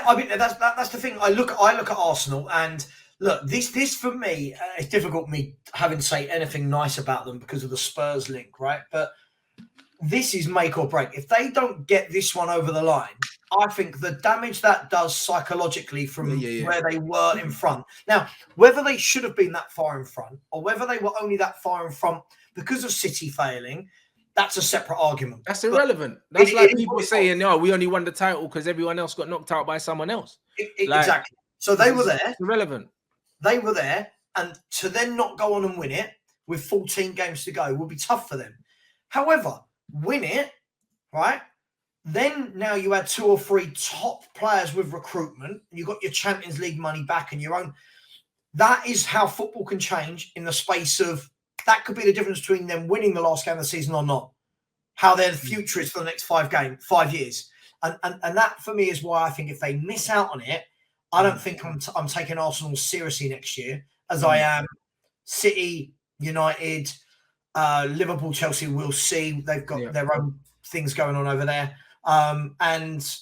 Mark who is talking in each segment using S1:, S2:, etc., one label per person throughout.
S1: I mean that's the thing. I look at Arsenal and look, this for me, it's difficult me having to say anything nice about them because of the Spurs link, right? But this is make or break. If they don't get this one over the line, I think the damage that does psychologically from where they were in front. Now, whether they should have been that far in front or whether they were only that far in front because of City failing, that's a separate argument.
S2: That's irrelevant. That's like people saying, "No, we only won the title because everyone else got knocked out by someone else."
S1: Exactly. So they were there.
S2: It's irrelevant.
S1: They were there, and to then not go on and win it with 14 games to go will be tough for them. However, win it, right? Then now you had 2 or 3 top players with recruitment. You got your Champions League money back and your own. That is how football can change in the space of. That could be the difference between them winning the last game of the season or not. How their future is for the next 5 years, and that for me is why I think if they miss out on it, I don't think I'm taking Arsenal seriously next year as I am City, United, Liverpool, Chelsea. We'll see. They've got their own things going on over there. And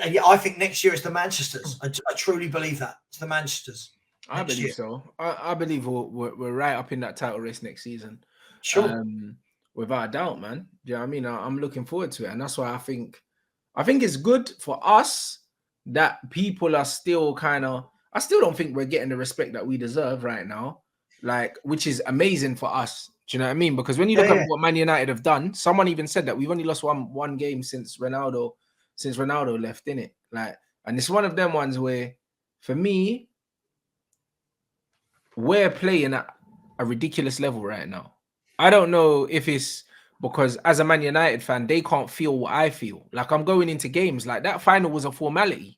S1: yeah, I think next year it's the Manchesters. I truly believe that it's the Manchesters.
S2: I believe so. I believe we're right up in that title race next season.
S1: Sure.
S2: Without a doubt, man. Yeah, I mean, I'm looking forward to it, and that's why I think it's good for us that people are still kind of. I still don't think we're getting the respect that we deserve right now, like, which is amazing for us. Do you know what I mean? Because when you look at what Man United have done, someone even said that we've only lost one game since Ronaldo left, innit? Like, and it's one of them ones where, for me, we're playing at a ridiculous level right now. I don't know if it's because as a Man United fan, they can't feel what I feel. Like, I'm going into games like that final was a formality.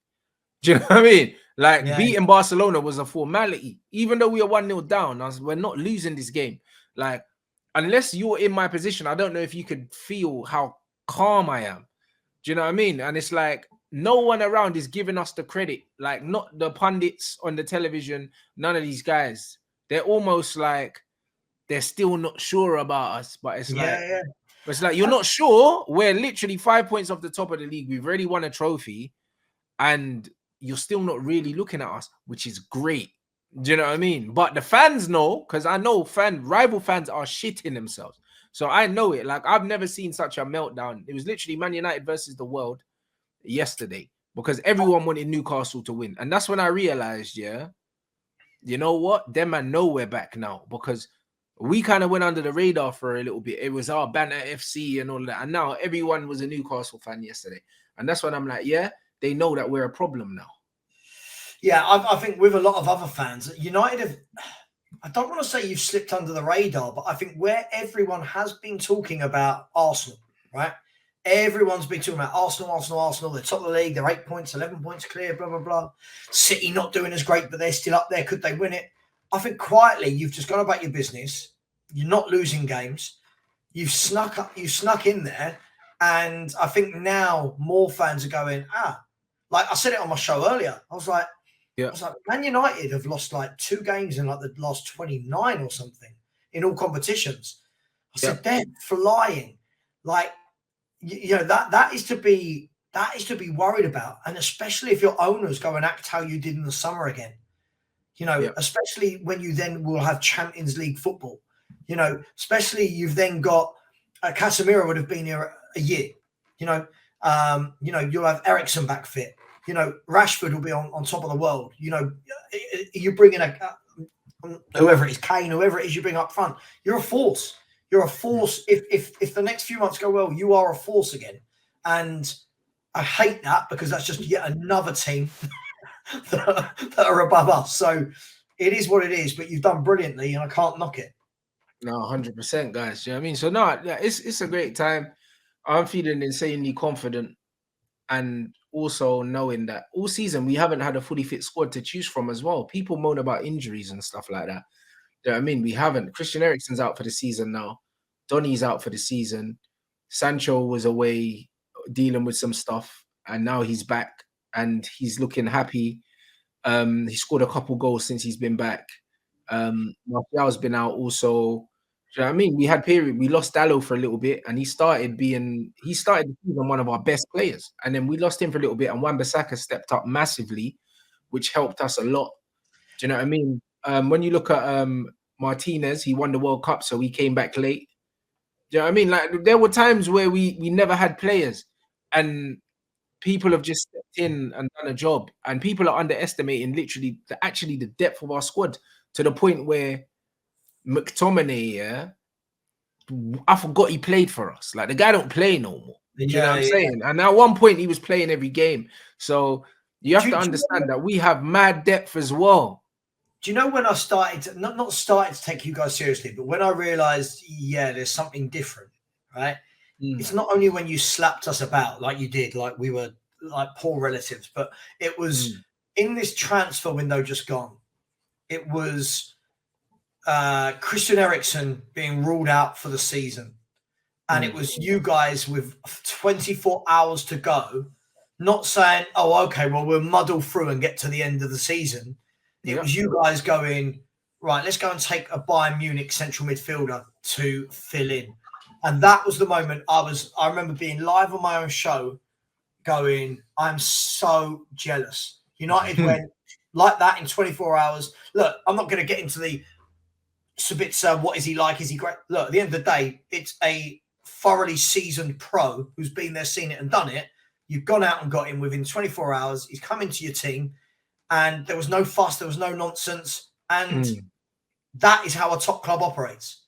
S2: Do you know what I mean? Like, beating Barcelona was a formality. Even though we are 1-0 down, we're not losing this game. Like, unless you're in my position, I don't know if you could feel how calm I am. Do you know what I mean? And it's like, no one around is giving us the credit. Like, not the pundits on the television, none of these guys. They're almost like they're still not sure about us. But it's like you're not sure. We're literally 5 points off the top of the league. We've already won a trophy, and you're still not really looking at us, which is great. Do you know what I mean? But the fans know, because I know rival fans are shitting themselves. So I know it. Like, I've never seen such a meltdown. It was literally Man United versus the world yesterday because everyone wanted Newcastle to win. And that's when I realized, you know what? Them man know we're back now because we kind of went under the radar for a little bit. It was our banner FC and all of that. And now everyone was a Newcastle fan yesterday. And that's when I'm like, they know that we're a problem now.
S1: Yeah, I think with a lot of other fans, United have, I don't want to say you've slipped under the radar, but I think where everyone has been talking about Arsenal, right? Everyone's been talking about Arsenal. They're top of the league. They're 8 points, 11 points clear, blah, blah, blah. City not doing as great, but they're still up there. Could they win it? I think quietly you've just gone about your business. You're not losing games. You've snuck in there. And I think now more fans are going, like I said it on my show earlier. I was like, Man United have lost like 2 games in like the last 29 or something in all competitions. I said, they're flying. Like, that is to be worried about. And especially if your owners go and act how you did in the summer again, especially when you then will have Champions League football, especially you've then got Casemiro would have been here a year, you'll have Eriksen back fit. Rashford will be on top of the world. You bring in whoever it is, Kane, whoever it is you bring up front. You're a force. You're a force. If the next few months go well, you are a force again. And I hate that because that's just yet another team that are above us. So it is what it is. But you've done brilliantly, and I can't knock it.
S2: No, 100%, guys. You know what I mean? So no, it's a great time. I'm feeling insanely confident. And also knowing that all season we haven't had a fully fit squad to choose from as well. People moan about injuries and stuff like that. You know what I mean? We haven't. Christian Eriksen's out for the season now. Donny's out for the season. Sancho was away dealing with some stuff, and now he's back and he's looking happy. He scored a couple goals since he's been back. Martial's been out also. you know what I mean? We had period. We lost Dallo for a little bit, and he started the season one of our best players. And then we lost him for a little bit, and Wan-Bissaka stepped up massively, which helped us a lot. Do you know what I mean? When you look at Martinez, he won the World Cup, so he came back late. Do you know what I mean? Like there were times where we never had players, and people have just stepped in and done a job, and people are underestimating literally the depth of our squad to the point where McTominay, yeah, I forgot he played for us. Like the guy don't play no more. Do you know what I'm saying? And at one point he was playing every game. So you have to understand that we have mad depth as well.
S1: Do you know when I started to, not started to take you guys seriously, but when I realized, yeah, there's something different, right? It's not only when you slapped us about like you did, like we were like poor relatives, but it was in this transfer window just gone. It was Christian Eriksen being ruled out for the season. And it was you guys with 24 hours to go, not saying, oh, okay, well, we'll muddle through and get to the end of the season. It was you guys going, right, let's go and take a Bayern Munich central midfielder to fill in. And that was the moment I remember being live on my own show going, I'm so jealous. United went like that in 24 hours. Look, I'm not going to get into the Sabitzer, what is he like? Is he great? Look, at the end of the day, it's a thoroughly seasoned pro who's been there, seen it and done it. You've gone out and got him within 24 hours. He's come into your team and there was no fuss. There was no nonsense. And that is how a top club operates.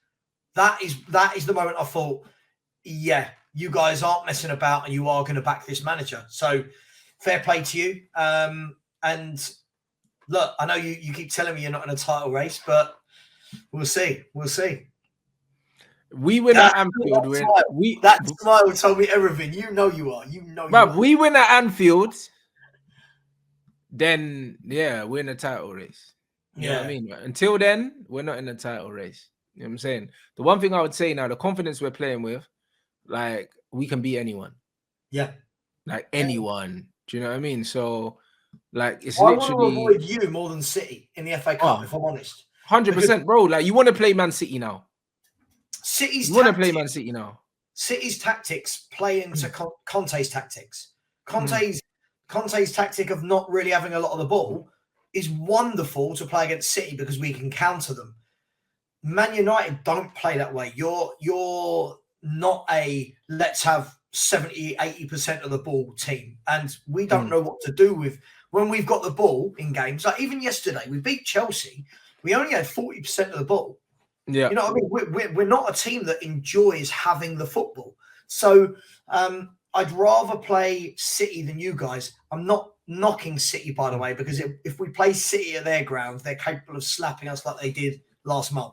S1: That is the moment I thought, yeah, you guys aren't messing about and you are going to back this manager. So fair play to you. And look, I know you keep telling me you're not in a title race, but we'll see. We'll see.
S2: We win at Anfield.
S1: That smile told me everything. You know you are. You know.
S2: But we win at Anfield, then yeah, we're in a title race. You know what I mean? Until then, we're not in a title race. You know what I'm saying? The one thing I would say now, the confidence we're playing with, like we can beat anyone.
S1: Yeah.
S2: Like anyone. Do you know what I mean? So, like it's
S1: I
S2: literally
S1: want to avoid you more than City in the FA Cup, if I'm honest.
S2: 100%, bro. Like you want to play Man City now.
S1: City's tactics play into Conte's tactics. Conte's tactic of not really having a lot of the ball is wonderful to play against City because we can counter them. Man United don't play that way. You're not a let's have 70, 80% of the ball team. And we don't know what to do with when we've got the ball in games. Like even yesterday, we beat Chelsea. We only had 40% of the ball.
S2: Yeah.
S1: You know what I mean? We're not a team that enjoys having the football. So I'd rather play City than you guys. I'm not knocking City, by the way, because if we play City at their ground, they're capable of slapping us like they did last month.